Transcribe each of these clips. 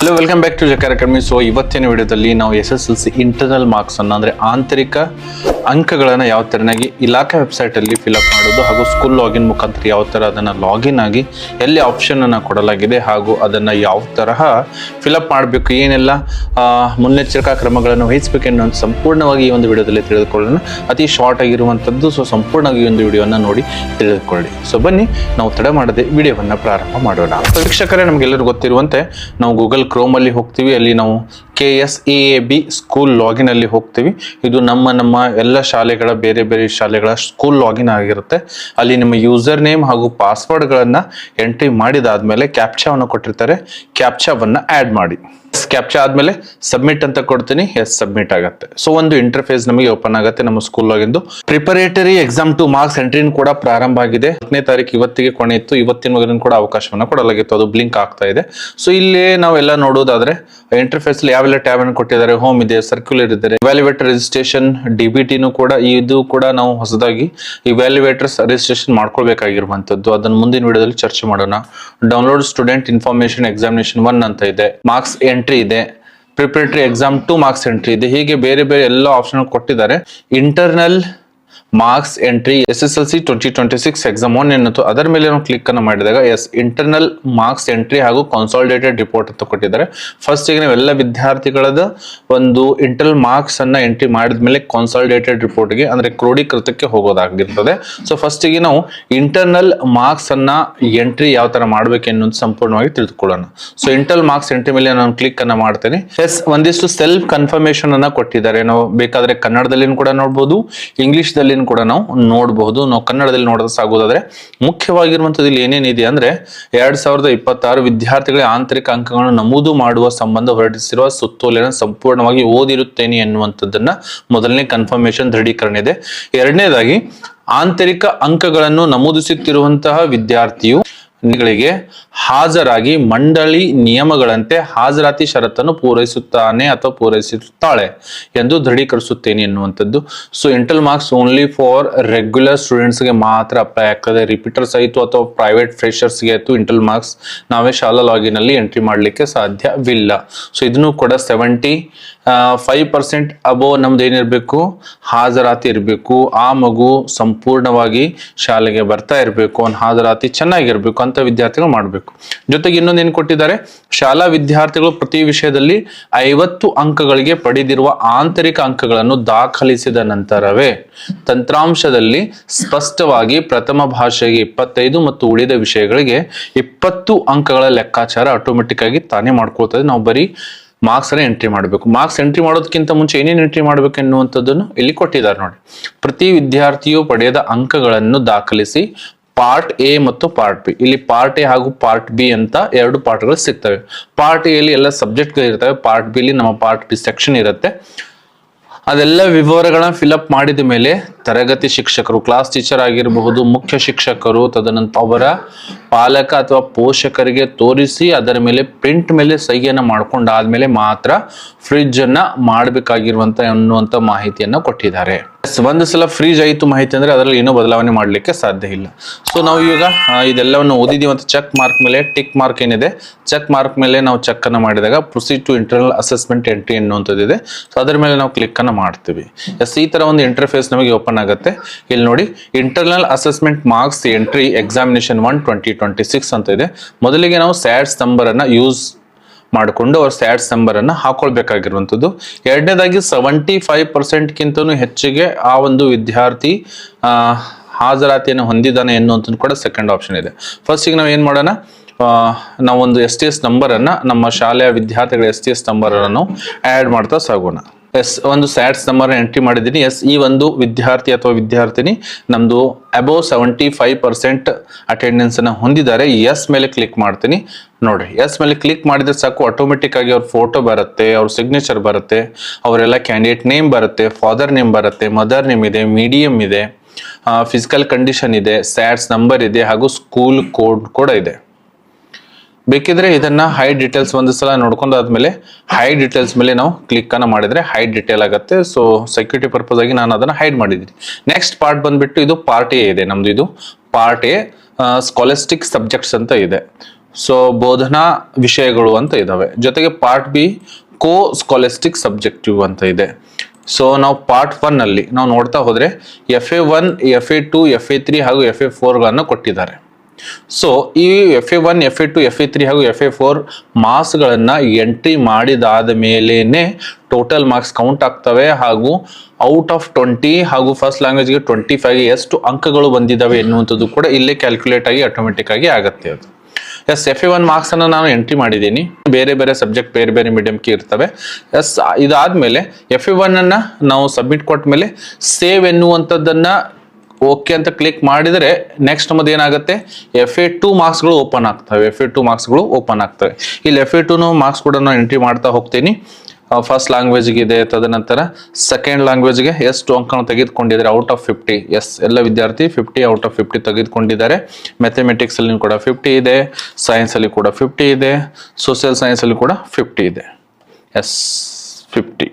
Hello, welcome back to Jakara Academy. So ಇವತ್ತಿನ ವಿಡಿಯೋದಲ್ಲಿ ನಾವು SSLC ಇಂಟರ್ನಲ್ ಮಾರ್ಕ್ಸ್ ಅನ್ನು ಅಂದರೆ ಆಂತರಿಕ ಅಂಕಗಳನ್ನು ಯಾವ ಥರನಾಗಿ ಇಲಾಖೆ ವೆಬ್ಸೈಟಲ್ಲಿ ಫಿಲಪ್ ಮಾಡೋದು ಹಾಗೂ ಸ್ಕೂಲ್ ಲಾಗಿನ್ ಮುಖಾಂತರ ಯಾವ ಥರ ಅದನ್ನು ಲಾಗಿನ್ ಆಗಿ ಎಲ್ಲಿ ಆಪ್ಷನನ್ನು ಕೊಡಲಾಗಿದೆ ಹಾಗೂ ಅದನ್ನು ಯಾವ ತರಹ ಫಿಲಪ್ ಮಾಡಬೇಕು, ಏನೆಲ್ಲ ಮುನ್ನೆಚ್ಚರಿಕಾ ಕ್ರಮಗಳನ್ನು ವಹಿಸಬೇಕು ಅನ್ನೋ ಸಂಪೂರ್ಣವಾಗಿ ಈ ಒಂದು ವಿಡಿಯೋದಲ್ಲಿ ತಿಳಿದುಕೊಳ್ಳೋಣ. ಅತಿ ಶಾರ್ಟ್ ಆಗಿರುವಂಥದ್ದು. ಸೊ ಸಂಪೂರ್ಣವಾಗಿ ಈ ಒಂದು ವಿಡಿಯೋವನ್ನು ನೋಡಿ ತಿಳಿದುಕೊಳ್ಳಿ. ಸೊ ಬನ್ನಿ ನಾವು ತಡ ಮಾಡದೆ ವಿಡಿಯೋವನ್ನು ಪ್ರಾರಂಭ ಮಾಡೋಣ. ವೀಕ್ಷಕರೇ, ನಮಗೆಲ್ಲರೂ ಗೊತ್ತಿರುವಂತೆ ನಾವು ಗೂಗಲ್ ಕ್ರೋಮ್ ಅಲ್ಲಿ ಹೋಗ್ತೀವಿ. ಅಲ್ಲಿ ನಾವು KSEAB ಸ್ಕೂಲ್ ಲಾಗಿನ್ ಅಲ್ಲಿ ಹೋಗ್ತೀವಿ. ಇದು ನಮ್ಮ ಎಲ್ಲ ಶಾಲೆಗಳ ಬೇರೆ ಬೇರೆ ಶಾಲೆಗಳ ಸ್ಕೂಲ್ ಲಾಗಿನ್ ಆಗಿರುತ್ತೆ. ಅಲ್ಲಿ ನಿಮ್ಮ ಯೂಸರ್ ನೇಮ್ ಹಾಗೂ ಪಾಸ್ವರ್ಡ್ಗಳನ್ನು ಎಂಟ್ರಿ ಮಾಡಿದಾದ್ಮೇಲೆ ಕ್ಯಾಪ್ಚಾವನ್ನು ಕೊಟ್ಟಿರ್ತಾರೆ. ಕ್ಯಾಪ್ಚಾವನ್ನು ಆ್ಯಡ್ ಮಾಡಿ. ಕ್ಯಾಪ್ಚಾ ಆದ್ಮೇಲೆ ಸಬ್ಮಿಟ್ ಅಂತ ಕೊಡ್ತೀನಿ. ಎಸ್, ಸಬ್ಮಿಟ್ ಆಗುತ್ತೆ. ಸೊ ಒಂದು ಇಂಟರ್ಫೇಸ್ ನಮಗೆ ಓಪನ್ ಆಗುತ್ತೆ ನಮ್ಮ ಸ್ಕೂಲ್ ಲಾಗಿಂದು. ಪ್ರಿಪರೇಟರಿ ಎಕ್ಸಾಮ್ 2 ಮಾರ್ಕ್ಸ್ ಎಂಟ್ರಿನ ಕೂಡ ಪ್ರಾರಂಭ ಆಗಿದೆ. 10ನೇ ತಾರೀಕು ಇವತ್ತಿಗೆ ಕೊನೆ ಇತ್ತು. ಇವತ್ತಿನ ಮಗನ ಕೂಡ ಅವಕಾಶವನ್ನು ಕೊಡಲಾಗಿತ್ತು. ಅದು ಬ್ಲಿಂಕ್ ಆಗ್ತಾ ಇದೆ. ಸೊ ಇಲ್ಲಿ ನಾವೆಲ್ಲ ನೋಡೋದಾದ್ರೆ ಇಂಟರ್ಫೇಸ್ ಯಾವೆಲ್ಲ ಟ್ಯಾಬ್ ಅನ್ನು ಕೊಟ್ಟಿದ್ದಾರೆ. ಹೋಮ್ ಇದೆ, ಸರ್ಕ್ಯುಲರ್ ಇದೆ, ಇವ್ಯಾಲ್ಯುವೇಟರ್ ರಿಜಿಸ್ಟ್ರೇಷನ್, DBTನೂ ಕೂಡ ಇದು ಕೂಡ ನಾವು ಹೊಸದಾಗಿ ಇವ್ಯಾಲ್ಯುವೇಟರ್ಸ್ ರಿಜಿಸ್ಟ್ರೇಷನ್ ಮಾಡ್ಕೊಳ್ಬೇಕಾಗಿರುವಂತದ್ದು. ಅದನ್ನು ಮುಂದಿನ ವಿಡಿಯೋದಲ್ಲಿ ಚರ್ಚೆ ಮಾಡೋಣ. ಡೌನ್ಲೋಡ್ ಸ್ಟೂಡೆಂಟ್ ಇನ್ಫಾರ್ಮೇಶನ್ ಎಕ್ಸಾಮಿನೇಷನ್ 1 ಅಂತ ಇದೆ. ಮಾರ್ಕ್ಸ್ ಎಂಟ್ರಿ ಇದೆ. ಪ್ರಿಪರೇಟರಿ ಎಕ್ಸಾಮ್ 2 ಮಾರ್ಕ್ಸ್ ಎಂಟ್ರಿ ಇದೆ. ಹೀಗೆ ಬೇರೆ ಬೇರೆ ಎಲ್ಲ ಆಪ್ಷನ್ ಕೊಟ್ಟಿದ್ದಾರೆ. Internal marks entry SSLC 2026 exam 1 ಎನ್ನುತ್ತು. ಅದರ ಮೇಲೆ ನಾವು ಕ್ಲಿಕ್ ಅನ್ನು ಮಾಡಿದಾಗ ಎಸ್, ಇಂಟರ್ನಲ್ ಮಾರ್ಕ್ಸ್ ಎಂಟ್ರಿ ಹಾಗೂ ಕನ್ಸಾಲಿಡೇಟೆಡ್ ರಿಪೋರ್ಟ್ ಅಂತ ಕೊಟ್ಟಿದ್ದಾರೆ. ಫಸ್ಟ್ ಗೆ ನಾವೆಲ್ಲ ವಿದ್ಯಾರ್ಥಿಗಳದ ಒಂದು ಇಂಟರ್ನಲ್ ಮಾರ್ಕ್ಸ್ ಅನ್ನ ಎಂಟ್ರಿ ಮಾಡಿದ್ಮೇಲೆ ಕನ್ಸಾಲಿಡೇಟೆಡ್ ರಿಪೋರ್ಟ್ ಗೆ ಅಂದ್ರೆ ಕ್ರೋಢೀಕೃತಕ್ಕೆ ಹೋಗೋದಾಗಿರ್ತದೆ. ಸೊ ಫಸ್ಟ್ ಗೆ ನಾವು ಇಂಟರ್ನಲ್ ಮಾರ್ಕ್ಸ್ ಅನ್ನ ಎಂಟ್ರಿ ಯಾವ ತರ ಮಾಡ್ಬೇಕು ಅನ್ನೋದು ಸಂಪೂರ್ಣವಾಗಿ ತಿಳಿದುಕೊಳ್ಳೋಣ. ಸೊ ಇಂಟರ್ನಲ್ ಮಾರ್ಕ್ಸ್ ಎಂಟ್ರಿ ಮೇಲೆ ನಾನು ಕ್ಲಿಕ್ ಅನ್ನ ಮಾಡ್ತೇನೆ. ಎಸ್, ಒಂದಿಷ್ಟು ಸೆಲ್ಫ್ ಕನ್ಫರ್ಮೇಶನ್ ಅನ್ನ ಕೊಟ್ಟಿದ್ದಾರೆ. ನಾವು ಬೇಕಾದ್ರೆ ಕನ್ನಡದಲ್ಲಿ ಕೂಡ ನೋಡಬಹುದು, ಇಂಗ್ಲಿಷ್ ದಲ್ಲಿ ಕೂಡ ನಾವು ನೋಡಬಹುದು. ನಾವು ಕನ್ನಡದಲ್ಲಿ ನೋಡೋದು ಸಾಗೋದಾದ್ರೆ ಮುಖ್ಯವಾಗಿರುವಂತದ್ದು ಇಲ್ಲಿ ಏನೇನಿದೆ ಅಂದ್ರೆ 2026 ವಿದ್ಯಾರ್ಥಿಗಳ ಆಂತರಿಕ ಅಂಕಗಳನ್ನು ನಮೂದು ಮಾಡುವ ಸಂಬಂಧ ಹೊರಡಿಸಿರುವ ಸುತ್ತೋಲೆಯನ್ನು ಸಂಪೂರ್ಣವಾಗಿ ಓದಿರುತ್ತೇನೆ ಎನ್ನುವಂಥದ್ದನ್ನ ಮೊದಲನೇ ಕನ್ಫರ್ಮೇಶನ್ ದೃಢೀಕರಣ ಇದೆ. ಎರಡನೇದಾಗಿ ಆಂತರಿಕ ಅಂಕಗಳನ್ನು ನಮೂದಿಸುತ್ತಿರುವಂತಹ ವಿದ್ಯಾರ್ಥಿಯು ಗಳಿಗೆ ಹಾಜರಾಗಿ ಮಂಡಳಿ ನಿಯಮಗಳಂತೆ ಹಾಜರಾತಿ ಷರತ್ತನ್ನು ಪೂರೈಸುತ್ತಾನೆ ಅಥವಾ ಪೂರೈಸುತ್ತಾಳೆ ಎಂದು ದೃಢೀಕರಿಸುತ್ತೇನೆ ಎನ್ನುವಂಥದ್ದು. So internal marks only for regular ಸ್ಟೂಡೆಂಟ್ಸ್ಗೆ ಮಾತ್ರ ಅಪ್ಲೈ ಆಗ್ತದೆ. ರಿಪೀಟರ್ಸ್ ಆಯಿತು ಅಥವಾ ಪ್ರೈವೇಟ್ ಫ್ರೆಷರ್ಸ್ಗೆ ಆಯಿತು ಇಂಟರ್ನಲ್ ಮಾರ್ಕ್ಸ್ ನಾವೇ ಶಾಲಾ ಲಾಗಿನ್ ಅಲ್ಲಿ ಎಂಟ್ರಿ ಮಾಡಲಿಕ್ಕೆ ಸಾಧ್ಯವಿಲ್ಲ. ಸೊ ಇದನ್ನು ಕೂಡ 75% ಅಬೋವ್ ನಮ್ದು ಏನಿರಬೇಕು, ಹಾಜರಾತಿ ಇರಬೇಕು. ಆ ಮಗು ಸಂಪೂರ್ಣವಾಗಿ ಶಾಲೆಗೆ ಬರ್ತಾ ಇರಬೇಕು, ಅವ್ನ ಹಾಜರಾತಿ ಚೆನ್ನಾಗಿರ್ಬೇಕು ಅಂತ ವಿದ್ಯಾರ್ಥಿಗಳು ಮಾಡಬೇಕು. ಜೊತೆಗೆ ಇನ್ನೊಂದೇನು ಕೊಟ್ಟಿದ್ದಾರೆ, ಶಾಲಾ ವಿದ್ಯಾರ್ಥಿಗಳು ಪ್ರತಿ ವಿಷಯದಲ್ಲಿ 50 ಅಂಕಗಳಿಗೆ ಪಡೆದಿರುವ ಆಂತರಿಕ ಅಂಕಗಳನ್ನು ದಾಖಲಿಸಿದ ನಂತರವೇ ತಂತ್ರಾಂಶದಲ್ಲಿ ಸ್ಪಷ್ಟವಾಗಿ ಪ್ರಥಮ ಭಾಷೆಗೆ 25 ಮತ್ತು ಉಳಿದ ವಿಷಯಗಳಿಗೆ 20 ಅಂಕಗಳ ಲೆಕ್ಕಾಚಾರ ಆಟೋಮೆಟಿಕ್ ಆಗಿ ತಾನೇ ಮಾಡ್ಕೊಳ್ತದೆ. ನಾವು ಬರೀ ಮಾರ್ಕ್ಸ್ ಅನ್ನ ಎಂಟ್ರಿ ಮಾಡಬೇಕು. ಮಾರ್ಕ್ಸ್ ಎಂಟ್ರಿ ಮಾಡೋದಕ್ಕಿಂತ ಮುಂಚೆ ಏನೇನು ಎಂಟ್ರಿ ಮಾಡಬೇಕು ಎನ್ನುವಂಥದ್ದನ್ನು ಇಲ್ಲಿ ಕೊಟ್ಟಿದ್ದಾರೆ ನೋಡಿ. ಪ್ರತಿ ವಿದ್ಯಾರ್ಥಿಯು ಪಡೆದ ಅಂಕಗಳನ್ನು ದಾಖಲಿಸಿ ಪಾರ್ಟ್ ಎ ಮತ್ತು ಪಾರ್ಟ್ ಬಿ. ಇಲ್ಲಿ ಪಾರ್ಟ್ ಎ ಹಾಗೂ ಪಾರ್ಟ್ ಬಿ ಅಂತ 2 ಪಾರ್ಟ್ಗಳು ಸಿಗ್ತವೆ. ಪಾರ್ಟ್ ಎ ಅಲ್ಲಿ ಎಲ್ಲ ಸಬ್ಜೆಕ್ಟ್ಗಳು ಇರ್ತವೆ. ಪಾರ್ಟ್ ಬಿ ಅಲ್ಲಿ ನಮ್ಮ ಪಾರ್ಟ್ ಬಿ ಸೆಕ್ಷನ್ ಇರುತ್ತೆ. ಅದೆಲ್ಲ ವಿವರಗಳನ್ನ ಫಿಲಪ್ ಮಾಡಿದ ಮೇಲೆ ತರಗತಿ ಶಿಕ್ಷಕರು, ಕ್ಲಾಸ್ ಟೀಚರ್ ಆಗಿರಬಹುದು, ಮುಖ್ಯ ಶಿಕ್ಷಕರು, ತದನಂತರ ಅವರ ಪಾಲಕ ಅಥವಾ ಪೋಷಕರಿಗೆ ತೋರಿಸಿ ಅದರ ಮೇಲೆ ಪ್ರಿಂಟ್ ಮೇಲೆ ಸಹಿಯನ್ನು ಮಾಡ್ಕೊಂಡಾದ್ಮೇಲೆ ಮಾತ್ರ ಫ್ರಿಜ್ ಅನ್ನ ಮಾಡಬೇಕಾಗಿರುವಂತ ಅನ್ನುವಂತ ಮಾಹಿತಿಯನ್ನ ಕೊಟ್ಟಿದ್ದಾರೆ. ಒಂದು ಸಲ ಫ್ರೀಜ್ ಆಯಿತು ಮಾಹಿತಿ ಅಂದ್ರೆ ಅದರಲ್ಲಿ ಏನೋ ಬದಲಾವಣೆ ಮಾಡಲಿಕ್ಕೆ ಸಾಧ್ಯ ಇಲ್ಲ. ಸೊ ನಾವು ಈಗ ಇದೆಲ್ಲವನ್ನು ಓದಿದೀವಿ ಅಂತ ಚೆಕ್ ಮಾರ್ಕ್ ಮೇಲೆ ಟಿಕ್ ಮಾರ್ಕ್ ಏನಿದೆ, ಚೆಕ್ ಮಾರ್ಕ್ ಮೇಲೆ ನಾವು ಚೆಕ್ ಅನ್ನ ಮಾಡಿದಾಗ proceed to internal assessment entry ಎನ್ನುವಂಥದ್ದಿದೆ. ಸೊ ಅದರ ಮೇಲೆ ನಾವು ಕ್ಲಿಕ್ ಅನ್ನ ಮಾಡ್ತೀವಿ. ಎಸ್, ಈ ತರ ಒಂದು ಇಂಟರ್ಫೇಸ್ ನಮಗೆ ಓಪನ್ ಆಗುತ್ತೆ. ಇಲ್ಲಿ ನೋಡಿ, internal assessment marks entry examination 1 2026 ಅಂತ ಇದೆ. ಮೊದಲಿಗೆ ನಾವು ಸ್ಯಾಡ್ಸ್ ನಂಬರ್ ಅನ್ನ ಯೂಸ್ ಮಾಡಿಕೊಂಡು ಅವ್ರ ಸ್ಯಾಡ್ಸ್ ನಂಬರ್ ಅನ್ನ ಹಾಕೊಳ್ಬೇಕಾಗಿರುವಂಥದ್ದು. ಎರಡನೇದಾಗಿ 75% ಹೆಚ್ಚಿಗೆ ಆ ಒಂದು ವಿದ್ಯಾರ್ಥಿ ಹಾಜರಾತಿಯನ್ನು ಹೊಂದಿದ್ದಾನೆ ಎನ್ನುವಂಥದ್ದು ಕೂಡ ಸೆಕೆಂಡ್ ಆಪ್ಷನ್ ಇದೆ. ಫಸ್ಟಿಗೆ ನಾವು ಏನ್ ಮಾಡೋಣ, ನಾವೊಂದು STS ನಂಬರ್ ಅನ್ನ, ನಮ್ಮ ಶಾಲೆಯ ವಿದ್ಯಾರ್ಥಿಗಳ STS ನಂಬರ್ ಅನ್ನು ನಾವು ಆಡ್ ಮಾಡ್ತಾ ಸಾಗೋಣ. ಎಸ್, ಒಂದು ಸ್ಯಾಡ್ಸ್ ನಂಬರ್ ಎಂಟ್ರಿ ಮಾಡಿದ್ದೀನಿ. ಎಸ್, ಈ ಒಂದು ವಿದ್ಯಾರ್ಥಿ ಅಥವಾ ವಿದ್ಯಾರ್ಥಿನಿ ನಮ್ದು ಅಬೋವ್ 75% ಅಟೆಂಡೆನ್ಸ್ ಅನ್ನ ಹೊಂದಿದ್ದಾರೆ. ಎಸ್ ಮೇಲೆ ಕ್ಲಿಕ್ ಮಾಡ್ತೀನಿ. ನೋಡ್ರಿ, ಎಸ್ ಮೇಲೆ ಕ್ಲಿಕ್ ಮಾಡಿದ್ರೆ ಸಾಕು, ಆಟೋಮೆಟಿಕ್ ಆಗಿ ಅವ್ರ ಫೋಟೋ ಬರುತ್ತೆ, ಅವ್ರ ಸಿಗ್ನೇಚರ್ ಬರುತ್ತೆ, ಅವರೆಲ್ಲ ಕ್ಯಾಂಡಿಡೇಟ್ ನೇಮ್ ಬರುತ್ತೆ, ಫಾದರ್ ನೇಮ್ ಬರುತ್ತೆ, ಮದರ್ ನೇಮ್ ಇದೆ, ಮೀಡಿಯಂ ಇದೆ, ಫಿಸಿಕಲ್ ಕಂಡೀಷನ್ ಇದೆ, ಸ್ಯಾಡ್ಸ್ ನಂಬರ್ ಇದೆ ಹಾಗೂ ಸ್ಕೂಲ್ ಕೋಡ್ ಕೂಡ ಇದೆ. ಬೇಕಿದ್ರೆ ಇದನ್ನ ಹೈಡ್ ಡೀಟೇಲ್ಸ್ ಒಂದು ಸಲ ನೋಡ್ಕೊಂಡಾದ್ಮೇಲೆ ಹೈಡ್ ಡೀಟೇಲ್ಸ್ ಮೇಲೆ ನಾವು ಕ್ಲಿಕ್ ಅನ್ನ ಮಾಡಿದ್ರೆ ಹೈಡ್ ಡೀಟೇಲ್ ಆಗುತ್ತೆ. ಸೊ ಸೆಕ್ಯೂರಿಟಿ ಪರ್ಪಸ್ ಆಗಿ ನಾನು ಅದನ್ನ ಹೈಡ್ ಮಾಡಿದ್ದೀನಿ. ನೆಕ್ಸ್ಟ್ ಪಾರ್ಟ್ ಬಂದ್ಬಿಟ್ಟು ಇದು ಪಾರ್ಟ್ ಎ ಇದೆ ನಮ್ದು. ಇದು ಪಾರ್ಟ್ ಎ ಸ್ಕಾಲಿಸ್ಟಿಕ್ ಸಬ್ಜೆಕ್ಟ್ಸ್ ಅಂತ ಇದೆ. ಸೊ ಬೋಧನಾ ವಿಷಯಗಳು ಅಂತ ಇದಾವೆ. ಜೊತೆಗೆ ಪಾರ್ಟ್ ಬಿ ಕೋ ಸ್ಕಾಲಿಸ್ಟಿಕ್ ಸಬ್ಜೆಕ್ಟಿವ್ ಅಂತ ಇದೆ. ಸೊ ನಾವು ಪಾರ್ಟ್ 1 ಅಲ್ಲಿ ನಾವು ನೋಡ್ತಾ ಹೋದ್ರೆ FA1, FA2, FA3 ಹಾಗೂ FA4ಗಳನ್ನು ಕೊಟ್ಟಿದ್ದಾರೆ. ಸೊ ಈ FA1, FA2, FA3 ಹಾಗೂ FA4 ಮಾರ್ಕ್ಸ್ಗಳನ್ನ ಎಂಟ್ರಿ ಮಾಡಿದಾದ ಮೇಲೇನೆ ಟೋಟಲ್ ಮಾರ್ಕ್ಸ್ ಕೌಂಟ್ ಆಗ್ತವೆ. ಹಾಗೂ ಔಟ್ ಆಫ್ 20 ಹಾಗೂ ಫಸ್ಟ್ ಲ್ಯಾಂಗ್ವೇಜ್ಗೆ 25 ಎಷ್ಟು ಅಂಕಗಳು ಬಂದಿದ್ದಾವೆ ಎನ್ನುವಂಥದ್ದು ಕೂಡ ಇಲ್ಲೇ ಕ್ಯಾಲ್ಕುಲೇಟ್ ಆಗಿ ಆಟೋಮೆಟಿಕ್ ಆಗಿ ಆಗುತ್ತೆ. ಅದು ಎಸ್ FA1 ಮಾರ್ಕ್ಸ್ ಅನ್ನು ನಾನು ಎಂಟ್ರಿ ಮಾಡಿದ್ದೀನಿ. ಬೇರೆ ಬೇರೆ ಸಬ್ಜೆಕ್ಟ್ ಬೇರೆ ಬೇರೆ ಮೀಡಿಯಂಗೆ ಇರ್ತವೆ. ಎಸ್ ಇದಾದ್ಮೇಲೆ FA1 ಅನ್ನ ನಾವು ಸಬ್ಮಿಟ್ ಕೊಟ್ಟ ಮೇಲೆ ಸೇವ್ ಎನ್ನುವಂಥದ್ದನ್ನ ಓಕೆ ಅಂತ ಕ್ಲಿಕ್ ಮಾಡಿದರೆ ನೆಕ್ಸ್ಟ್ ನಮ್ಮದು ಏನಾಗುತ್ತೆ, FA2 ಮಾರ್ಕ್ಸ್ಗಳು ಓಪನ್ ಆಗ್ತವೆ. FA2 ಮಾರ್ಕ್ಸ್ಗಳು ಓಪನ್ ಆಗ್ತವೆ. ಇಲ್ಲಿ FA2 ಮಾರ್ಕ್ಸ್ ಕೂಡ ನಾನು ಎಂಟ್ರಿ ಮಾಡ್ತಾ ಹೋಗ್ತೀನಿ. ಫಸ್ಟ್ ಲ್ಯಾಂಗ್ವೇಜ್ಗೆ ಇದೆ, ತದನಂತರ ಸೆಕೆಂಡ್ ಲ್ಯಾಂಗ್ವೇಜ್ಗೆ ಎಷ್ಟು ಅಂಕಗಳನ್ನು ತೆಗೆದುಕೊಂಡಿದ್ದಾರೆ ಔಟ್ ಆಫ್ 50. ಎಸ್ ಎಲ್ಲ ವಿದ್ಯಾರ್ಥಿ 50 ಔಟ್ ಆಫ್ 50 ತೆಗೆದುಕೊಂಡಿದ್ದಾರೆ. ಮ್ಯಾಥಮೆಟಿಕ್ಸ್ ಅಲ್ಲಿ ಕೂಡ 50 ಇದೆ, ಸೈನ್ಸ್ ಅಲ್ಲಿ ಕೂಡ 50 ಇದೆ, ಸೋಷಿಯಲ್ ಸೈನ್ಸ್ ಅಲ್ಲಿ ಕೂಡ 50 ಇದೆ. ಎಸ್ 50.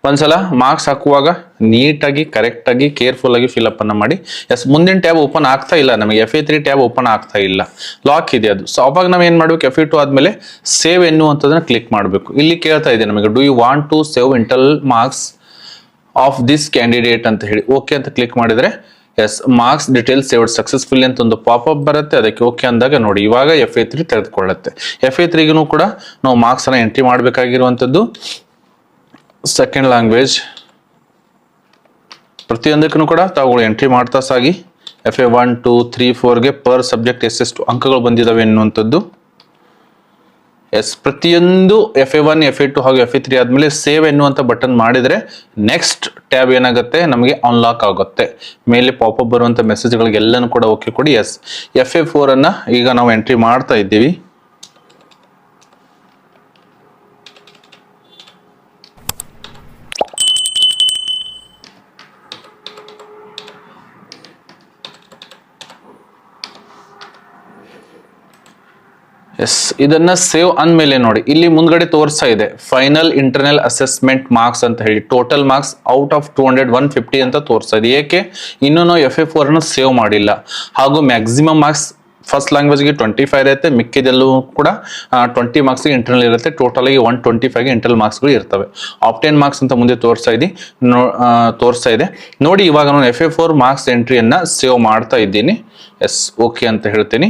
ಒಂದ್ಸಲ ಮಾರ್ಕ್ಸ್ ಹಾಕುವಾಗ ನೀಟಾಗಿ ಕರೆಕ್ಟಾಗಿ ಕೇರ್ಫುಲ್ ಆಗಿ ಫಿಲ್ ಅಪ್ ಅನ್ನ ಮಾಡಿ. ಎಸ್ ಮುಂದಿನ ಟ್ಯಾಬ್ ಓಪನ್ ಆಗ್ತಾ ಇಲ್ಲ, ನಮಗೆ FA3 ಟ್ಯಾಬ್ ಓಪನ್ ಆಗ್ತಾ ಇಲ್ಲ, ಲಾಕ್ ಇದೆ ಅದು. ಸೊ ಅವಾಗ ನಾವು ಏನ್ ಮಾಡ್ಬೇಕು, FA2 ಆದ್ಮೇಲೆ ಸೇವ್ ಎನ್ನುವಂಥದ್ದನ್ನ ಕ್ಲಿಕ್ ಮಾಡಬೇಕು. ಇಲ್ಲಿ ಕೇಳ್ತಾ ಇದೆ ನಮಗೆ do you want to save internal marks of this candidate ಅಂತ ಹೇಳಿ ಓಕೆ ಅಂತ ಕ್ಲಿಕ್ ಮಾಡಿದ್ರೆ yes marks details saved successful ಅಂತ ಒಂದು ಪಾಪ್ಅಪ್ ಬರುತ್ತೆ. ಅದಕ್ಕೆ ಓಕೆ ಅಂದಾಗ ನೋಡಿ ಇವಾಗ FA3 ತೆಗೆದುಕೊಳ್ಳುತ್ತೆ. FA3ಗೂ ಕೂಡ ನಾವು ಮಾರ್ಕ್ಸ್ ಅನ್ನ ಎಂಟ್ರಿ ಮಾಡಬೇಕಾಗಿರುವಂಥದ್ದು. ಸೆಕೆಂಡ್ ಲ್ಯಾಂಗ್ವೇಜ್ ಪ್ರತಿಯೊಂದಕ್ಕೂ ಕೂಡ ತಾವು ಎಂಟ್ರಿ ಮಾಡ್ತಾ ಸಾಗಿ. FA1, 2, 3, 4ಗೆ ಪರ್ ಸಬ್ಜೆಕ್ಟ್ ಎಷ್ಟೆಷ್ಟು ಅಂಕಗಳು ಬಂದಿದ್ದಾವೆ ಎನ್ನುವಂಥದ್ದು. ಎಸ್ ಪ್ರತಿಯೊಂದು FA1, FA2 ಹಾಗೂ FA3 ಆದ್ಮೇಲೆ ಸೇವ್ ಎನ್ನುವಂಥ ಬಟನ್ ಮಾಡಿದ್ರೆ ನೆಕ್ಸ್ಟ್ ಟ್ಯಾಬ್ ಏನಾಗುತ್ತೆ ನಮಗೆ ಅನ್ಲಾಕ್ ಆಗುತ್ತೆ. ಮೇಲೆ ಪಾಪ್ಅಪ್ ಬರುವಂಥ ಮೆಸೇಜ್ಗಳಿಗೆಲ್ಲನೂ ಕೂಡ ಓಕೆ ಕೊಡಿ. ಎಸ್ FA4 ಅನ್ನ ಈಗ ನಾವು ಎಂಟ್ರಿ ಮಾಡ್ತಾ ಇದ್ದೀವಿ. ಎಸ್ ಇದನ್ನ ಸೇವ್ ಅಂದ್ಮೇಲೆ ನೋಡಿ ಇಲ್ಲಿ ಮುಂದ್ಗಡೆ ತೋರಿಸ್ತಾ ಇದೆ ಫೈನಲ್ ಇಂಟರ್ನಲ್ ಅಸೆಸ್ಮೆಂಟ್ ಮಾರ್ಕ್ಸ್ ಅಂತ ಹೇಳಿ ಟೋಟಲ್ ಮಾರ್ಕ್ಸ್ ಔಟ್ ಆಫ್ 200 150 ಅಂತ ತೋರಿಸ್ತಾ ಇದೆ. ಏಕೆ ಇನ್ನೂ ನಾವು FA4 ಅನ್ನು ಸೇವ್ ಮಾಡಿಲ್ಲ. ಹಾಗೂ ಮ್ಯಾಕ್ಸಿಮಮ್ ಮಾರ್ಕ್ಸ್ ಫಸ್ಟ್ ಲ್ಯಾಂಗ್ವೇಜ್ಗೆ 25 ಇರುತ್ತೆ, ಮಿಕ್ಕಿದೆಲ್ಲೂ ಕೂಡ 20 ಮಾರ್ಕ್ಸ್ಗೆ ಇಂಟರ್ನಲ್ ಇರುತ್ತೆ. ಟೋಟಲ್ ಆಗಿ 125ಗೆ ಇಂಟರ್ನಲ್ ಮಾರ್ಕ್ಸ್ಗಳು ಇರ್ತವೆ. ಆಪ್ಟೆನ್ ಮಾರ್ಕ್ಸ್ ಅಂತ ಮುಂದೆ ತೋರಿಸ್ತಾ ಇದೆ ನೋಡಿ. ಇವಾಗ ನಾನು FA4 ಮಾರ್ಕ್ಸ್ ಎಂಟ್ರಿಯನ್ನ ಸೇವ್ ಮಾಡ್ತಾ ಇದ್ದೀನಿ. ಎಸ್ ಓಕೆ ಅಂತ ಹೇಳ್ತೀನಿ.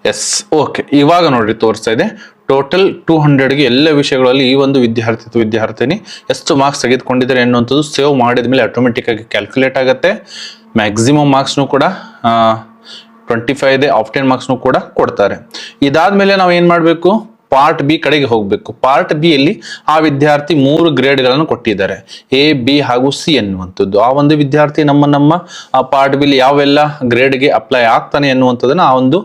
ಎಸ್ ಓಕೆ ಇವಾಗ ನೋಡ್ರಿ ತೋರಿಸ್ತಾ ಇದೆ ಟೋಟಲ್ 200ಗೆ ಎಲ್ಲ ವಿಷಯಗಳಲ್ಲಿ ಈ ಒಂದು ವಿದ್ಯಾರ್ಥಿನಿ ಎಷ್ಟು ಮಾರ್ಕ್ಸ್ ತೆಗೆದುಕೊಂಡಿದ್ದಾರೆ ಎನ್ನುವಂಥದ್ದು ಸೇವ್ ಮಾಡಿದ ಮೇಲೆ ಆಟೋಮೆಟಿಕ್ ಆಗಿ ಕ್ಯಾಲ್ಕುಲೇಟ್ ಆಗುತ್ತೆ. ಮ್ಯಾಕ್ಸಿಮಮ್ ಮಾರ್ಕ್ಸ್ನು ಕೂಡ 25 ಇದೆ, ಆಫ್ಟೆನ್ ಮಾರ್ಕ್ಸ್ನು ಕೂಡ ಕೊಡ್ತಾರೆ. ಇದಾದ್ಮೇಲೆ ನಾವು ಏನ್ ಮಾಡಬೇಕು, ಪಾರ್ಟ್ ಬಿ ಕಡೆಗೆ ಹೋಗ್ಬೇಕು. ಪಾರ್ಟ್ ಬಿ ಅಲ್ಲಿ ಆ ವಿದ್ಯಾರ್ಥಿ 3 ಗ್ರೇಡ್ಗಳನ್ನು ಕೊಟ್ಟಿದ್ದಾರೆ, A, B ಹಾಗೂ C ಎನ್ನುವಂಥದ್ದು. ಆ ಒಂದು ವಿದ್ಯಾರ್ಥಿ ನಮ್ಮ ಪಾರ್ಟ್ ಬಿಲಿ ಯಾವೆಲ್ಲ ಗ್ರೇಡ್ಗೆ ಅಪ್ಲೈ ಆಗ್ತಾನೆ ಎನ್ನುವಂಥದ್ದನ್ನ ಆ ಒಂದು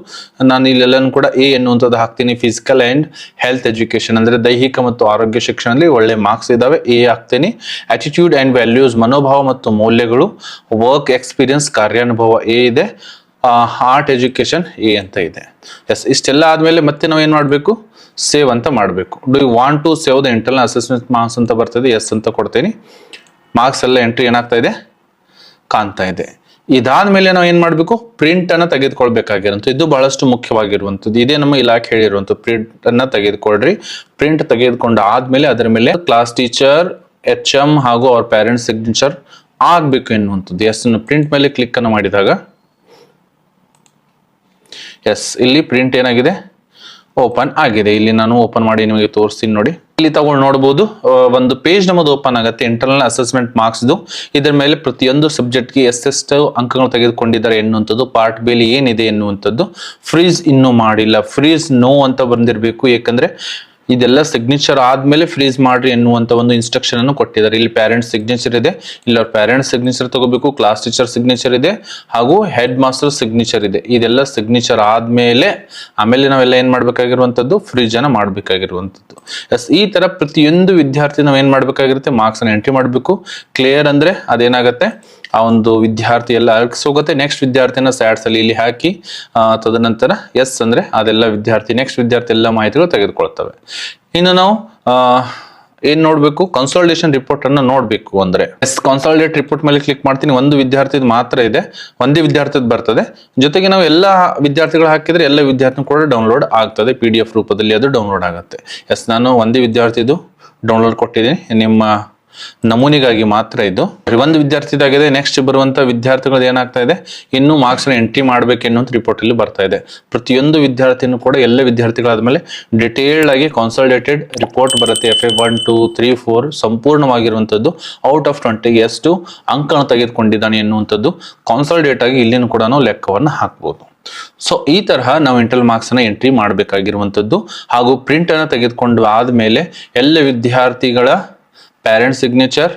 ನಾನು ಇಲ್ಲೆಲ್ಲನೂ ಕೂಡ A ಎನ್ನುವಂಥದ್ದು ಹಾಕ್ತೀನಿ. ಫಿಸಿಕಲ್ ಅಂಡ್ ಹೆಲ್ತ್ ಎಜುಕೇಶನ್ ಅಂದ್ರೆ ದೈಹಿಕ ಮತ್ತು ಆರೋಗ್ಯ ಶಿಕ್ಷಣದಲ್ಲಿ ಒಳ್ಳೆ ಮಾರ್ಕ್ಸ್ ಇದಾವೆ, A ಹಾಕ್ತೀನಿ. ಆಟಿಟ್ಯೂಡ್ ಅಂಡ್ ವ್ಯಾಲ್ಯೂಸ್ ಮನೋಭಾವ ಮತ್ತು ಮೌಲ್ಯಗಳು, ವರ್ಕ್ ಎಕ್ಸ್ಪೀರಿಯನ್ಸ್ ಕಾರ್ಯಾನುಭವ A ಇದೆ, ಆರ್ಟ್ ಎಜುಕೇಶನ್ A ಅಂತ ಇದೆ. ಎಸ್ ಇಷ್ಟೆಲ್ಲ ಆದ್ಮೇಲೆ ಮತ್ತೆ ನಾವು ಏನ್ ಮಾಡ್ಬೇಕು, ಸೇವ್ ಅಂತ ಮಾಡಬೇಕು. Do you want to save the internal assessment marks ಅಂತ ಬರ್ತದೆ, ಎಸ್ ಅಂತ ಕೊಡ್ತೀನಿ. ಮಾರ್ಕ್ಸ್ ಎಲ್ಲ ಎಂಟ್ರಿ ಏನಾಗ್ತಾ ಇದೆ ಕಾಣ್ತಾ ಇದೆ. ಇದಾದ್ಮೇಲೆ ನಾವು ಏನ್ ಮಾಡ್ಬೇಕು, ಪ್ರಿಂಟ್ ಅನ್ನ ತೆಗೆದುಕೊಳ್ಬೇಕಾಗಿರುವಂಥದ್ದು. ಇದು ಬಹಳಷ್ಟು ಮುಖ್ಯವಾಗಿರುವಂಥದ್ದು. ಇದೇ ನಮ್ಮ ಇಲಾಖೆ ಹೇಳಿರುವಂಥದ್ದು, ಪ್ರಿಂಟ್ ಅನ್ನ ತೆಗೆದುಕೊಳ್ರಿ. ಪ್ರಿಂಟ್ ತೆಗೆದುಕೊಂಡು ಆದ್ಮೇಲೆ ಅದರ ಮೇಲೆ ಕ್ಲಾಸ್ ಟೀಚರ್, HM ಹಾಗೂ ಅವ್ರ ಪೇರೆಂಟ್ಸ್ ಸಿಗ್ನೇಚರ್ ಆಗ್ಬೇಕು ಎನ್ನುವಂಥದ್ದು. ಎಸ್ ಪ್ರಿಂಟ್ ಮೇಲೆ ಕ್ಲಿಕ್ ಅನ್ನು ಮಾಡಿದಾಗ ಎಸ್ ಇಲ್ಲಿ ಪ್ರಿಂಟ್ ಏನಾಗಿದೆ ಓಪನ್ ಆಗಿದೆ. ಇಲ್ಲಿ ನಾನು ಓಪನ್ ಮಾಡಿ ನಿಮಗೆ ತೋರಿಸ್ತೀನಿ ನೋಡಿ. ಇಲ್ಲಿ ತಗೊಂಡು ನೋಡಬಹುದು ಒಂದು ಪೇಜ್ ನಮ್ಮದು ಓಪನ್ ಆಗುತ್ತೆ ಇಂಟರ್ನಲ್ ಅಸೆಸ್ಮೆಂಟ್ ಮಾರ್ಕ್ಸ್. ಇದರ ಮೇಲೆ ಪ್ರತಿಯೊಂದು ಸಬ್ಜೆಕ್ಟ್ಗೆ ಎಷ್ಟೆಷ್ಟು ಅಂಕಗಳು ತೆಗೆದುಕೊಂಡಿದ್ದಾರೆ ಎನ್ನುವಂಥದ್ದು, ಪಾರ್ಟ್ ಬೇಲಿ ಏನಿದೆ ಎನ್ನುವಂಥದ್ದು. ಫ್ರೀಸ್ ಇನ್ನೂ ಮಾಡಿಲ್ಲ, ಫ್ರೀಸ್ ನೋ ಅಂತ ಬಂದಿರಬೇಕು. ಯಾಕಂದ್ರೆ ಇದೆಲ್ಲ ಸಿಗ್ನೇಚರ್ ಆದ್ಮೇಲೆ ಫ್ರೀಸ್ ಮಾಡ್ರಿ ಎನ್ನುವಂತ ಒಂದು ಇನ್ಸ್ಟ್ರಕ್ಷನ್ ಅನ್ನು ಕೊಟ್ಟಿದ್ದಾರೆ. ಇಲ್ಲಿ ಪೇರೆಂಟ್ಸ್ ಸಿಗ್ನೇಚರ್ ಇದೆ, ಇಲ್ಲಿ ಅವ್ರ ಪೇರೆಂಟ್ಸ್ ಸಿಗ್ನೇಚರ್ ತಗೋಬೇಕು, ಕ್ಲಾಸ್ ಟೀಚರ್ ಸಿಗ್ನೇಚರ್ ಇದೆ ಹಾಗೂ ಹೆಡ್ ಮಾಸ್ಟರ್ ಸಿಗ್ನೇಚರ್ ಇದೆ. ಇದೆಲ್ಲ ಸಿಗ್ನೇಚರ್ ಆದ್ಮೇಲೆ ಆಮೇಲೆ ನಾವೆಲ್ಲ ಏನ್ ಮಾಡ್ಬೇಕಾಗಿರುವಂತದ್ದು, ಫ್ರೀಸ್ ಅನ್ನ ಮಾಡ್ಬೇಕಾಗಿರುವಂತದ್ದು. ಎಸ್ ಈ ತರ ಪ್ರತಿಯೊಂದು ವಿದ್ಯಾರ್ಥಿ ನಾವ್ ಏನ್ ಮಾಡ್ಬೇಕಾಗಿರುತ್ತೆ, ಮಾರ್ಕ್ಸ್ ಅನ್ನ ಎಂಟ್ರಿ ಮಾಡ್ಬೇಕು. ಕ್ಲಿಯರ್ ಅಂದ್ರೆ ಅದೇನಾಗತ್ತೆ, ಆ ಒಂದು ವಿದ್ಯಾರ್ಥಿ ಎಲ್ಲ ಅರ್ಕ್ಸ್ ಹೋಗುತ್ತೆ. ನೆಕ್ಸ್ಟ್ ವಿದ್ಯಾರ್ಥಿನ ಸ್ಯಾಡ್ಸ್ ಅಲ್ಲಿ ಇಲ್ಲಿ ಹಾಕಿ ತದನಂತರ ಎಸ್ ಅಂದ್ರೆ ಅದೆಲ್ಲ ವಿದ್ಯಾರ್ಥಿ ನೆಕ್ಸ್ಟ್ ವಿದ್ಯಾರ್ಥಿ ಎಲ್ಲ ಮಾಹಿತಿಗಳು ತೆಗೆದುಕೊಳ್ತವೆ. ಇನ್ನು ನಾವು ಏನ್ ನೋಡ್ಬೇಕು, ಕನ್ಸಾಲಿಡೇಷನ್ ರಿಪೋರ್ಟ್ ಅನ್ನು ನೋಡ್ಬೇಕು. ಅಂದ್ರೆ ಕನ್ಸಾಲಿಡೇಟ್ ರಿಪೋರ್ಟ್ ಮೇಲೆ ಕ್ಲಿಕ್ ಮಾಡ್ತೀನಿ, ಒಂದು ವಿದ್ಯಾರ್ಥಿದ್ ಮಾತ್ರ ಇದೆ, ಒಂದೇ ವಿದ್ಯಾರ್ಥಿದ್ ಬರ್ತದೆ. ಜೊತೆಗೆ ನಾವು ಎಲ್ಲ ವಿದ್ಯಾರ್ಥಿಗಳು ಹಾಕಿದ್ರೆ ಎಲ್ಲ ವಿದ್ಯಾರ್ಥಿ ಕೂಡ ಡೌನ್ಲೋಡ್ ಆಗ್ತದೆ, PDF ರೂಪದಲ್ಲಿ ಅದು ಡೌನ್ಲೋಡ್ ಆಗುತ್ತೆ. ನಾನು ಒಂದೇ ವಿದ್ಯಾರ್ಥಿದು ಡೌನ್ಲೋಡ್ ಕೊಟ್ಟಿದ್ದೀನಿ, ನಿಮ್ಮ ನಮೂನಿಗಾಗಿ ಮಾತ್ರ ಇದು. ಒಂದು ವಿದ್ಯಾರ್ಥಿದಾಗಿದೆ. ನೆಕ್ಸ್ಟ್ ಬರುವಂತ ವಿದ್ಯಾರ್ಥಿಗಳು ಏನಾಗ್ತಾ ಇದೆ, ಇನ್ನು ಮಾರ್ಕ್ಸ್ ಎಂಟ್ರಿ ಮಾಡ್ಬೇಕೆನ್ನುವಂತ ರಿಪೋರ್ಟ್ ಅಲ್ಲಿ ಬರ್ತಾ ಇದೆ. ಪ್ರತಿಯೊಂದು ವಿದ್ಯಾರ್ಥಿನೂ ಕೂಡ ಎಲ್ಲ ವಿದ್ಯಾರ್ಥಿಗಳಾದ್ಮೇಲೆ ಡಿಟೇಲ್ಡ್ ಆಗಿ ಕಾನ್ಸಾಲಿಡೇಟೆಡ್ ರಿಪೋರ್ಟ್ ಬರುತ್ತೆ. FA 1 2 3 4 ಸಂಪೂರ್ಣವಾಗಿರುವಂತದ್ದು, ಔಟ್ ಆಫ್ 20 ಎಷ್ಟು ಅಂಕನ ತೆಗೆದುಕೊಂಡಿದ್ದಾನೆ ಎನ್ನುವಂಥದ್ದು ಕಾನ್ಸಾಲಿಡೇಟ್ ಆಗಿ ಇಲ್ಲಿನೂ ಕೂಡ ನಾವು ಲೆಕ್ಕವನ್ನು ಹಾಕ್ಬೋದು. ಸೊ ಈ ತರಹ ನಾವು ಇಂಟರ್ನಲ್ ಮಾರ್ಕ್ಸ್ ಅನ್ನ ಎಂಟ್ರಿ ಮಾಡಬೇಕಾಗಿರುವಂತದ್ದು. ಹಾಗೂ ಪ್ರಿಂಟ್ ಅನ್ನ ತೆಗೆದುಕೊಂಡು ಆದ್ಮೇಲೆ ಎಲ್ಲ ವಿದ್ಯಾರ್ಥಿಗಳ ಪೇರೆಂಟ್ ಸಿಗ್ನೇಚರ್,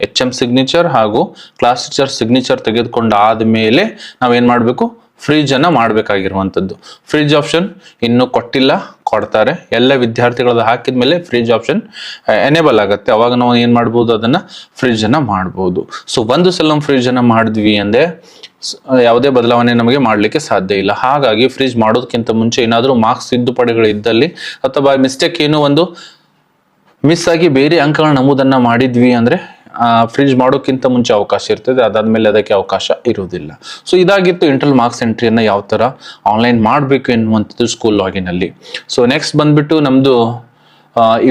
HM ಸಿಗ್ನೇಚರ್ ಹಾಗೂ ಕ್ಲಾಸ್ ಟೀಚರ್ ಸಿಗ್ನೇಚರ್ ತೆಗೆದುಕೊಂಡು ಆದ್ಮೇಲೆ ನಾವೇನ್ ಮಾಡಬೇಕು, ಫ್ರೀಜ್ ಅನ್ನ ಮಾಡಬೇಕಾಗಿರುವಂತದ್ದು. ಫ್ರೀಜ್ ಆಪ್ಷನ್ ಇನ್ನೂ ಕೊಟ್ಟಿಲ್ಲ, ಕೊಡ್ತಾರೆ. ಎಲ್ಲ ವಿದ್ಯಾರ್ಥಿಗಳದ್ದು ಹಾಕಿದ್ಮೇಲೆ ಫ್ರೀಜ್ ಆಪ್ಷನ್ ಎನೇಬಲ್ ಆಗುತ್ತೆ. ಅವಾಗ ನಾವು ಏನ್ ಮಾಡ್ಬೋದು, ಅದನ್ನ ಫ್ರೀಜ್ ಅನ್ನ ಮಾಡ್ಬೋದು. ಸೊ ಒಂದು ಸಲ ಫ್ರೀಜ್ ಅನ್ನ ಮಾಡಿದ್ವಿ ಅಂದ್ರೆ ಯಾವುದೇ ಬದಲಾವಣೆ ನಮಗೆ ಮಾಡಲಿಕ್ಕೆ ಸಾಧ್ಯ ಇಲ್ಲ. ಹಾಗಾಗಿ ಫ್ರೀಜ್ ಮಾಡೋದಕ್ಕಿಂತ ಮುಂಚೆ ಏನಾದರೂ ಮಾರ್ಕ್ಸ್ ತಿದ್ದುಪಡಿಗಳು ಇದ್ದಲ್ಲಿ ಅಥವಾ ಮಿಸ್ಟೇಕ್ ಏನೋ ಒಂದು ಮಿಸ್ ಆಗಿ ಬೇರೆ ಅಂಕಗಳ ನಮೂದನ್ನ ಮಾಡಿದ್ವಿ ಅಂದ್ರೆ ಫ್ರೀಜ್ ಮಾಡೋಕ್ಕಿಂತ ಮುಂಚೆ ಅವಕಾಶ ಇರ್ತದೆ, ಅದಾದ್ಮೇಲೆ ಅದಕ್ಕೆ ಅವಕಾಶ ಇರುವುದಿಲ್ಲ. ಸೊ ಇದಾಗಿತ್ತು ಇಂಟರ್ನಲ್ ಮಾರ್ಕ್ಸ್ ಎಂಟ್ರಿಯನ್ನ ಯಾವ ತರ ಆನ್ಲೈನ್ ಮಾಡಬೇಕು ಎನ್ನುವಂಥದ್ದು ಸ್ಕೂಲ್ ಲಾಗಿನ್ ಅಲ್ಲಿ. ಸೊ ನೆಕ್ಸ್ಟ್ ಬಂದ್ಬಿಟ್ಟು ನಮ್ದು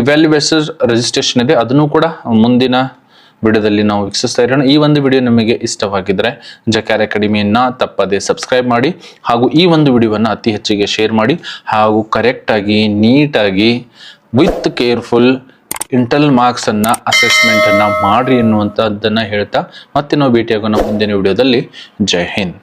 ಇವ್ಯಾಲ್ಯುಯೇಷನ್ ರಿಜಿಸ್ಟ್ರೇಷನ್ ಇದೆ, ಅದನ್ನು ಕೂಡ ಮುಂದಿನ ವಿಡಿಯೋದಲ್ಲಿ ನಾವು ವೀಕ್ಷಿಸ್ತಾ ಇರೋಣ. ಈ ಒಂದು ವಿಡಿಯೋ ನಿಮಗೆ ಇಷ್ಟವಾಗಿದ್ರೆ ಜಕ್ಯಾರ್ ಅಕಾಡೆಮಿಯನ್ನ ತಪ್ಪದೆ ಸಬ್ಸ್ಕ್ರೈಬ್ ಮಾಡಿ, ಹಾಗೂ ಈ ಒಂದು ವಿಡಿಯೋವನ್ನು ಅತಿ ಹೆಚ್ಚಿಗೆ ಶೇರ್ ಮಾಡಿ, ಹಾಗೂ ಕರೆಕ್ಟಾಗಿ ನೀಟಾಗಿ ವಿತ್ ಕೇರ್ಫುಲ್ ಇಂಟರ್ನಲ್ ಮಾರ್ಕ್ಸ್ ಅನ್ನ ಅಸೆಸ್ಮೆಂಟ್ ಅನ್ನ ಮಾಡ್ರಿ ಎನ್ನುವಂಥದ್ದನ್ನ ಹೇಳ್ತಾ ಮತ್ತೆ ನಾವು ಭೇಟಿಯಾಗೋಣ ಮುಂದಿನ ವಿಡಿಯೋದಲ್ಲಿ. ಜೈ ಹಿಂದ್.